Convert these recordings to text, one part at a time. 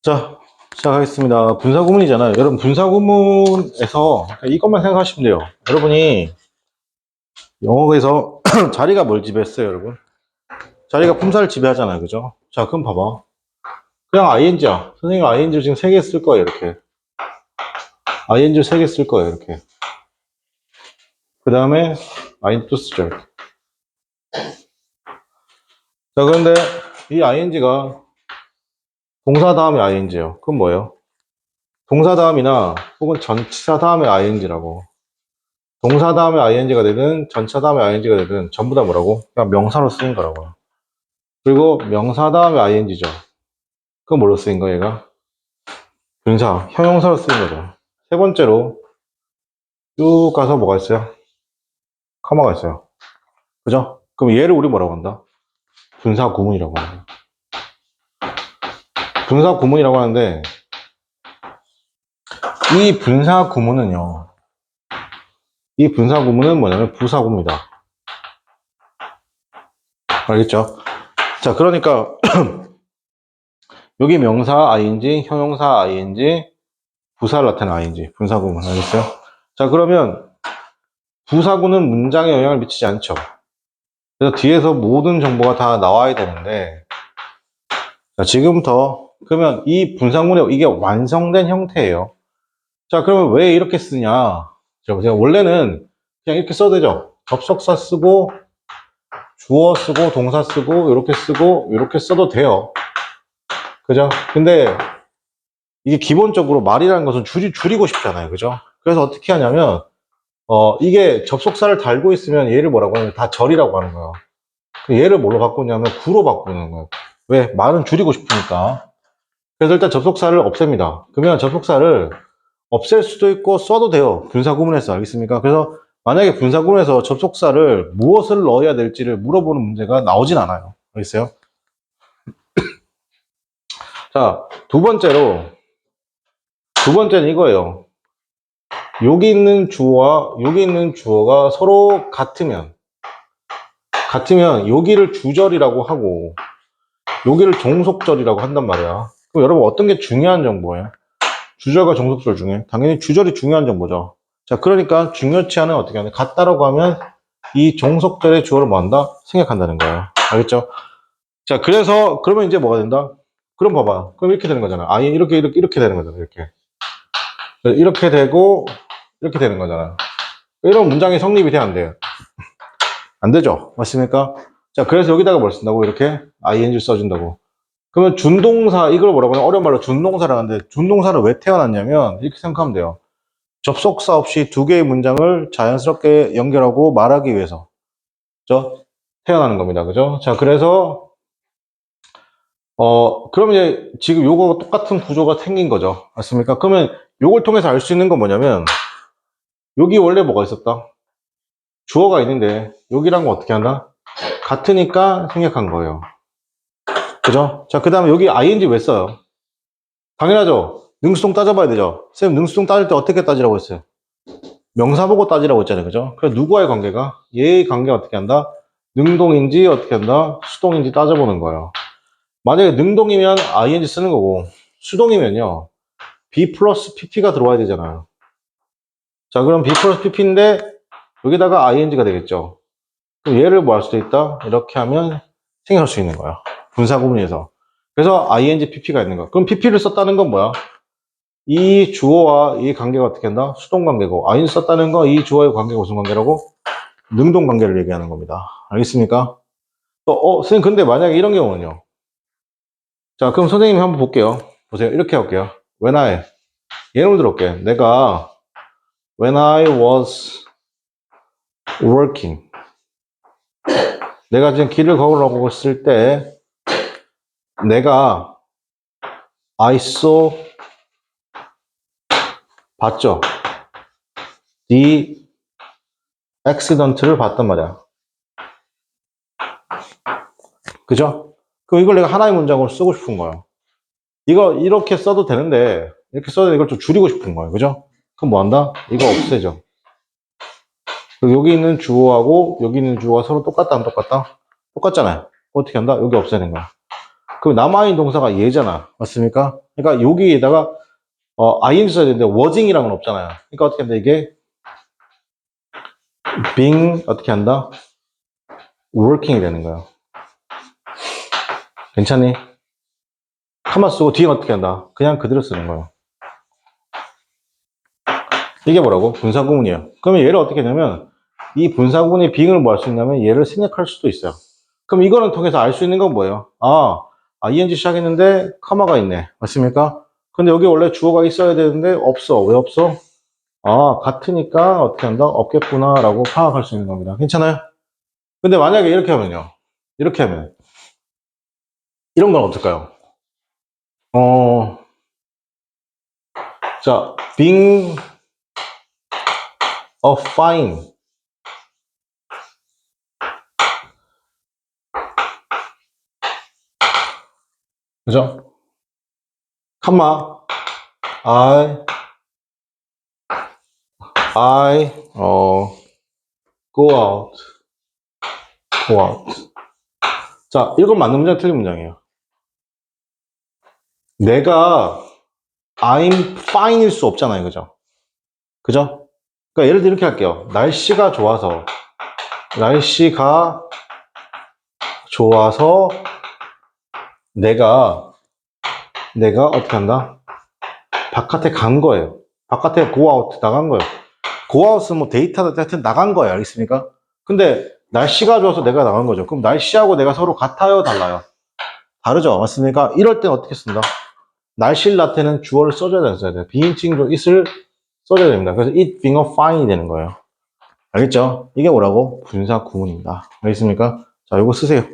자, 시작하겠습니다. 분사구문이잖아요. 여러분, 분사구문에서 이것만 생각하시면 돼요. 여러분이 영어에서 자리가 뭘 지배했어요, 여러분? 자리가 품사를 지배하잖아요, 그죠? 자, 그럼 봐봐. 그냥 ing야. 선생님 ing를 지금 3개 쓸 거예요, 이렇게. ing를 3개 쓸 거예요, 이렇게. 그 다음에 ing 또 쓰죠, 이렇게. 자, 그런데 이 ing가 동사 다음에 ing예요. 그럼 뭐예요? 동사 다음이나 혹은 전치사 다음에 ing라고. 동사 다음에 ing가 되든 전차 다음에 ing가 되든 전부 다 뭐라고? 그냥 명사로 쓰인 거라고요. 그리고 명사 다음에 ing죠. 그건 뭘로 쓰인 거예요, 얘가? 분사, 형용사로 쓰인 거죠. 세 번째로 쭉 가서 뭐가 있어요? 커마가 있어요. 그죠? 그럼 얘를 우리 뭐라고 한다? 분사 구문이라고 합니다. 분사 구문이라고 하는데 이 분사 구문은요. 이 분사 구문은 뭐냐면 부사 구문이다. 알겠죠? 자, 그러니까 여기 명사 ing, 형용사 ing, 부사를 나타내는 ing, 분사구문. 알겠어요? 자, 그러면 부사구는 문장에 영향을 미치지 않죠. 그래서 뒤에서 모든 정보가 다 나와야 되는데, 자, 지금부터, 그러면 이 분사구문의 이게 완성된 형태예요. 자, 그러면 왜 이렇게 쓰냐? 제가 원래는 그냥 이렇게 써도 되죠. 접속사 쓰고, 주어 쓰고, 동사 쓰고, 이렇게 쓰고, 이렇게 써도 돼요. 그죠? 근데 이게 기본적으로 말이라는 것은 줄이고 싶잖아요. 그죠? 그래서 어떻게 하냐면, 이게 접속사를 달고 있으면 얘를 뭐라고 하냐면 다 절이라고 하는 거예요. 얘를 뭘로 바꾸냐면 구로 바꾸는 거예요. 왜? 말은 줄이고 싶으니까. 그래서 일단 접속사를 없앱니다. 그러면 접속사를 없앨 수도 있고 써도 돼요. 분사구문에서. 알겠습니까? 그래서 만약에 분사구문에서 접속사를 무엇을 넣어야 될지를 물어보는 문제가 나오진 않아요. 알겠어요? 자, 두 번째는 이거예요. 여기 있는 주어와 여기 있는 주어가 서로 같으면 여기를 주절이라고 하고 여기를 종속절이라고 한단 말이야. 그럼 여러분 어떤 게 중요한 정보예요? 주절과 종속절 중에 당연히 주절이 중요한 정보죠. 자, 그러니까 중요치 않은 어떻게 하냐? 같다라고 하면 이 종속절의 주어를 뭐 한다? 생각한다는 거예요. 알겠죠? 자, 그래서 그러면 이제 뭐가 된다? 그럼 봐봐. 그럼 이렇게 되는 거잖아. 아예 이렇게 되는 거잖아. 이렇게 되고 이렇게 되는 거잖아. 이런 문장이 성립이 돼, 안 돼요? 안 되죠? 맞습니까? 자, 그래서 여기다가 뭘 쓴다고? 이렇게 ing 써준다고. 그러면 준동사, 이걸 뭐라고 하냐? 어려운 말로 준동사를 하는데, 준동사를 왜 태어났냐면, 이렇게 생각하면 돼요. 접속사 없이 두 개의 문장을 자연스럽게 연결하고 말하기 위해서, 그죠? 태어나는 겁니다. 그죠? 자, 그래서, 그럼 이제 지금 요거 똑같은 구조가 생긴 거죠. 맞습니까? 그러면 요걸 통해서 알 수 있는 건 뭐냐면, 여기 원래 뭐가 있었다? 주어가 있는데, 여기랑 어떻게 한다? 같으니까 생략한 거예요. 그죠? 자, 그 다음에 여기 ing 왜 써요? 당연하죠. 능수동 따져봐야 되죠. 쌤, 능수동 따질 때 어떻게 따지라고 했어요? 명사 보고 따지라고 했잖아요. 그죠? 그래서 누구와의 관계가? 얘의 관계가 어떻게 한다? 능동인지 어떻게 한다? 수동인지 따져보는 거예요. 만약에 능동이면 ing 쓰는 거고, 수동이면요. b 플러스 pp가 들어와야 되잖아요. 자, 그럼 b 플러스 pp인데, 여기다가 ing가 되겠죠. 그럼 얘를 뭐 할 수도 있다? 이렇게 하면 생각할 수 있는 거야. 분사 구문에서. 그래서 ing pp가 있는 거야. 그럼 pp를 썼다는 건 뭐야? 이 주어와 이 관계가 어떻게 한다? 수동 관계고, ing 썼다는 거 이 주어의 관계가 무슨 관계라고? 능동 관계를 얘기하는 겁니다. 알겠습니까? 선생님, 근데 만약에 이런 경우는요. 자, 그럼 선생님이 한번 볼게요. 보세요. 이렇게 할게요. 예를 들어볼게. 내가, when I was working. 내가 지금 길을 걸으려고 했을 때, 내가, I saw, 봤죠? The accident를 봤단 말이야. 그죠? 그럼 이걸 내가 하나의 문장으로 쓰고 싶은 거예요. 이거 이렇게 써도 되는데 이렇게 써도 이걸 좀 줄이고 싶은 거예요. 그죠? 그럼 뭐 한다? 이거 없애죠. 여기 있는 주어하고 여기 있는 주어가 서로 똑같다 안 똑같다? 똑같잖아요. 어떻게 한다? 여기 없애는 거야. 그럼 남아있는 동사가 얘잖아. 맞습니까? 그러니까 여기에다가 ing 써야 되는데 wasing이라는 건 없잖아요. 그러니까 어떻게 한다 이게 being 어떻게 한다? working이 되는 거야. 괜찮니? 카마 쓰고 뒤에 어떻게 한다? 그냥 그대로 쓰는 거예요. 이게 뭐라고? 분사구문이에요. 그러면 얘를 어떻게 하냐면 이 분사구문의 being을 뭐 할 수 있냐면 얘를 생략할 수도 있어요. 그럼 이거를 통해서 알 수 있는 건 뭐예요? ing 시작했는데 카마가 있네. 맞습니까? 근데 여기 원래 주어가 있어야 되는데 없어. 왜 없어? 같으니까 어떻게 한다? 없겠구나라고 파악할 수 있는 겁니다. 괜찮아요? 근데 만약에 이렇게 하면요. 이렇게 하면 이런 건 어떨까요? 어, 자, being a fine. 그죠? 컴마 I go out go out. 자, 이건 맞는 문장 틀린 문장이에요. 내가 I'm fine일 수 없잖아요. 그죠? 그죠? 그러니까 예를 들어 이렇게 할게요. 날씨가 좋아서 내가 어떻게 한다? 바깥에 간 거예요. 바깥에 go out 나간 거예요. go out은 뭐 데이터든 하여튼 나간 거예요. 알겠습니까? 근데 날씨가 좋아서 내가 나간 거죠. 그럼 날씨하고 내가 서로 같아요? 달라요? 다르죠? 맞습니까? 이럴 땐 어떻게 쓴다? 날씨를 나타내는 주어를 써줘야 돼요. 비인칭으로 it을 써줘야 됩니다. 그래서 it being a fine이 되는 거예요. 알겠죠? 이게 뭐라고? 분사 구문입니다. 알겠습니까? 자, 이거 쓰세요.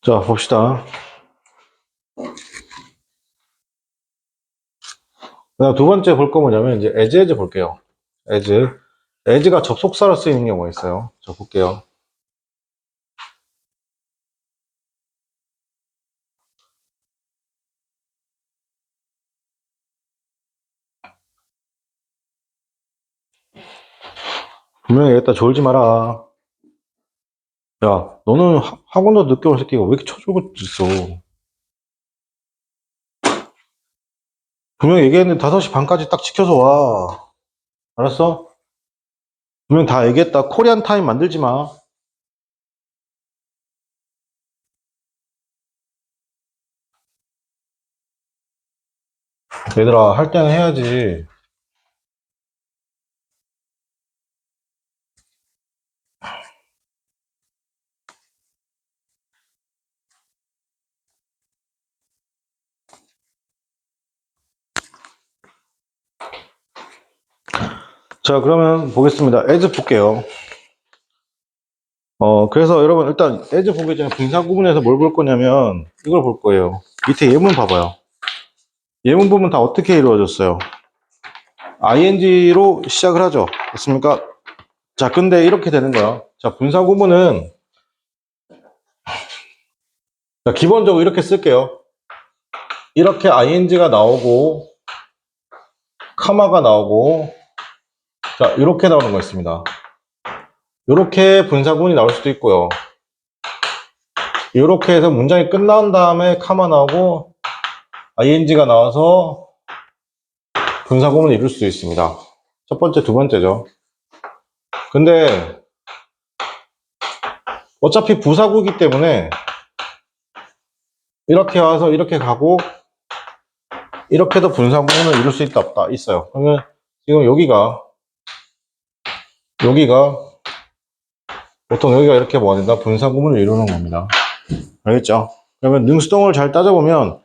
자, 봅시다. 그다음 두 번째 볼 거 뭐냐면, 이제 에즈 볼게요. 에즈가 접속사로 쓰이는 경우가 있어요. 자, 볼게요. 분명히 얘기했다. 졸지 마라. 야, 너는 학원도 늦게 올 새끼가 왜 이렇게 쳐주고 있어? 분명히 얘기했는데 5시 반까지 딱 지켜서 와. 알았어? 분명 다 얘기했다. 코리안 타임 만들지 마. 얘들아, 할 때는 해야지. 자, 그러면 보겠습니다. 에즈 볼게요. 그래서 여러분, 일단 에즈 보기 전에 분사 구문에서 뭘 볼 거냐면, 이걸 볼 거예요. 밑에 예문 봐봐요. 예문 부분 다 어떻게 이루어졌어요? ing로 시작을 하죠. 됐습니까? 자, 근데 이렇게 되는 거야. 자, 분사 구문은, 자, 기본적으로 이렇게 쓸게요. 이렇게 ing가 나오고, 카마가 나오고, 자, 이렇게 나오는 거 있습니다. 이렇게 분사구문이 나올 수도 있고요. 이렇게 해서 문장이 끝난 다음에 카마 나오고, ing가 나와서 분사구문을 이룰 수도 있습니다. 첫 번째, 두 번째죠. 근데, 어차피 부사구이기 때문에, 이렇게 와서 이렇게 가고, 이렇게도 분사구문을 이룰 수 있다, 없다, 있어요. 그러면 지금 여기가, 보통 여기가 이렇게 뭐 된다? 분사구문을 이루는 겁니다. 알겠죠? 그러면 능수동을 잘 따져보면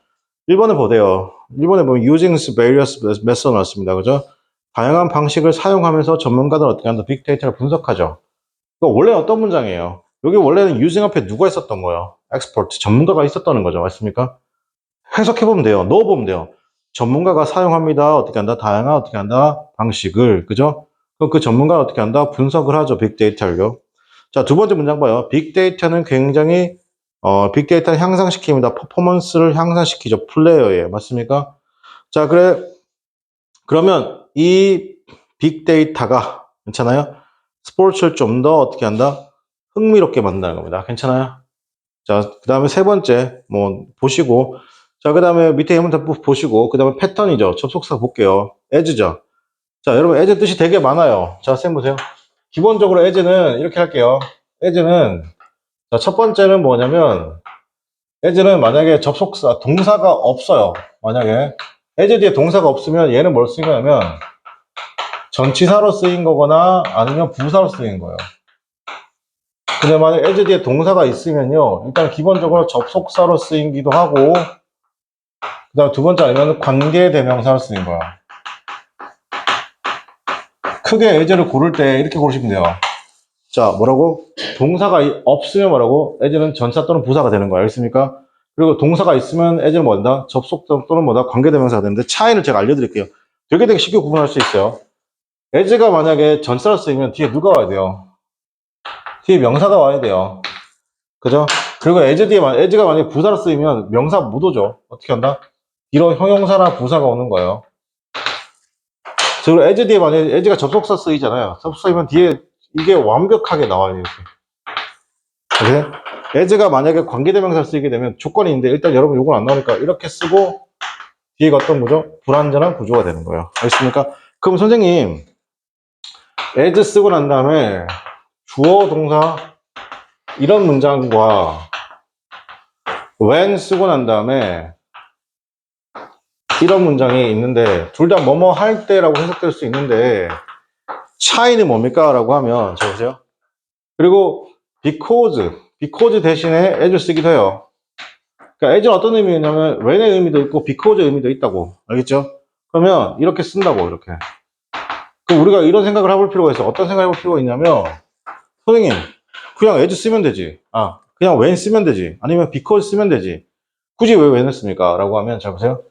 1번에 보세요. 1번에 보면 using various method 나왔습니다. 그죠? 다양한 방식을 사용하면서 전문가들은 어떻게 한다? 빅데이터를 분석하죠. 원래 어떤 문장이에요? 여기 원래는 using 앞에 누가 있었던 거예요? expert, 전문가가 있었다는 거죠. 맞습니까? 해석해보면 돼요. 넣어보면 돼요. 전문가가 사용합니다. 어떻게 한다? 다양한 어떻게 한다? 방식을. 그죠? 그럼 그 전문가는 어떻게 한다? 분석을 하죠. 빅데이터를요. 자, 두 번째 문장 봐요. 빅데이터는 굉장히 빅데이터를 향상시킵니다. 퍼포먼스를 향상시키죠. 플레이어에. 맞습니까? 자, 그러면 이 빅데이터가 괜찮아요? 스포츠를 좀 더 어떻게 한다? 흥미롭게 만든다는 겁니다. 괜찮아요? 자, 그 다음에 세 번째, 뭐, 보시고. 자, 그 다음에 밑에 예문 다 보시고. 그 다음에 패턴이죠. 접속사 볼게요. as죠. 자, 여러분, as 뜻이 되게 많아요. 자, 쌤 보세요. 기본적으로 as는 이렇게 할게요. as는, 자, 첫 번째는 뭐냐면, as는 만약에 접속사, 동사가 없어요. 만약에. as 뒤에 동사가 없으면 얘는 뭘 쓰인 거냐면, 전치사로 쓰인 거거나 아니면 부사로 쓰인 거예요. 근데 만약 as 뒤에 동사가 있으면요, 일단 기본적으로 접속사로 쓰이기도 하고, 그 다음 두 번째 아니면 관계대명사로 쓰인 거야. 크게 as를 고를 때 이렇게 고르시면 돼요. 자, 뭐라고? 동사가 없으면 뭐라고? as는 전사 또는 부사가 되는 거야. 알겠습니까? 그리고 동사가 있으면 as는 뭐다? 접속사 또는 뭐다? 관계대명사가 되는데 차이를 제가 알려드릴게요. 되게 쉽게 구분할 수 있어요. as가 만약에 전사로 쓰이면 뒤에 누가 와야 돼요? 뒤에 명사가 와야 돼요. 그죠? 그리고 as가 만약에 부사로 쓰이면 명사 못 오죠. 어떻게 한다? 뒤로 형용사나 부사가 오는 거예요. 그리고 as 뒤에 만약에 as가 접속사 쓰이잖아요. 접속사이면 뒤에 이게 완벽하게 나와요. 이렇게. 그래서 as가 만약에 관계대명사 쓰이게 되면 조건이 있는데 일단 여러분 요건 안 나오니까 이렇게 쓰고 뒤에가 어떤 구조? 불완전한 구조가 되는 거예요. 알겠습니까? 그럼 선생님 as 쓰고 난 다음에 주어 동사 이런 문장과 when 쓰고 난 다음에 이런 문장이 있는데 둘 다 뭐뭐 할 때라고 해석될 수 있는데 차이는 뭡니까? 라고 하면 자 보세요. 그리고 because 대신에 as 쓰기도 해요. 그러니까 as는 어떤 의미냐면 when의 의미도 있고 because의 의미도 있다고. 알겠죠? 그러면 이렇게 쓴다고 이렇게. 그럼 우리가 이런 생각을 해볼 필요가 있어. 어떤 생각을 해볼 필요가 있냐면 선생님 그냥 as 쓰면 되지. 그냥 when 쓰면 되지. 아니면 because 쓰면 되지. 굳이 왜 when을 씁니까? 라고 하면, 잘 보세요.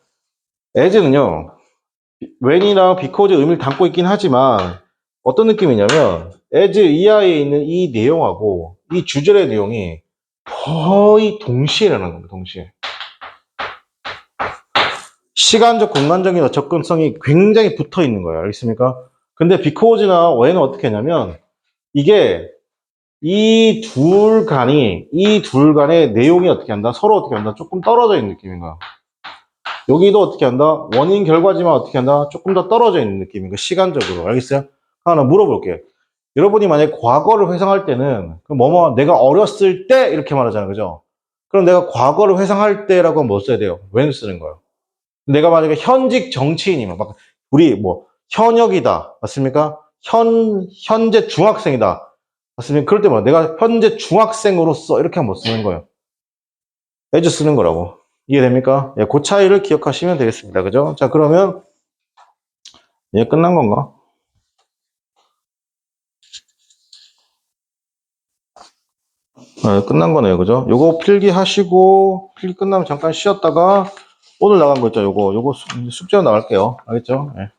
as는요, when이랑 because 의미를 담고 있긴 하지만, 어떤 느낌이냐면, as 이하에 있는 이 내용하고, 이 주절의 내용이 거의 동시에라는 겁니다, 동시에. 시간적, 공간적인 접근성이 굉장히 붙어 있는 거예요. 알겠습니까? 근데 because나 when은 어떻게 하냐면, 이게 이 둘 간의 내용이 어떻게 한다? 서로 어떻게 한다? 조금 떨어져 있는 느낌인 거야. 여기도 어떻게 한다? 원인 결과지만 어떻게 한다? 조금 더 떨어져 있는 느낌인 거야. 시간적으로. 알겠어요? 하나 물어볼게요. 여러분이 만약에 과거를 회상할 때는, 내가 어렸을 때 이렇게 말하잖아요. 그죠? 그럼 내가 과거를 회상할 때라고 하면 뭐 써야 돼요? when 쓰는 거예요. 내가 만약에 현직 정치인이면, 우리 현역이다. 맞습니까? 현재 중학생이다. 맞습니까? 그럴 때 내가 현재 중학생으로서 이렇게 한번 쓰는 거예요. as 쓰는 거라고. 이해됩니까? 예, 그 차이를 기억하시면 되겠습니다. 그죠? 자, 그러면, 이제 끝난 건가? 네, 끝난 거네요. 그죠? 요거 필기 하시고, 필기 끝나면 잠깐 쉬었다가, 오늘 나간 거 있죠? 요거 숙제로 나갈게요. 알겠죠? 예.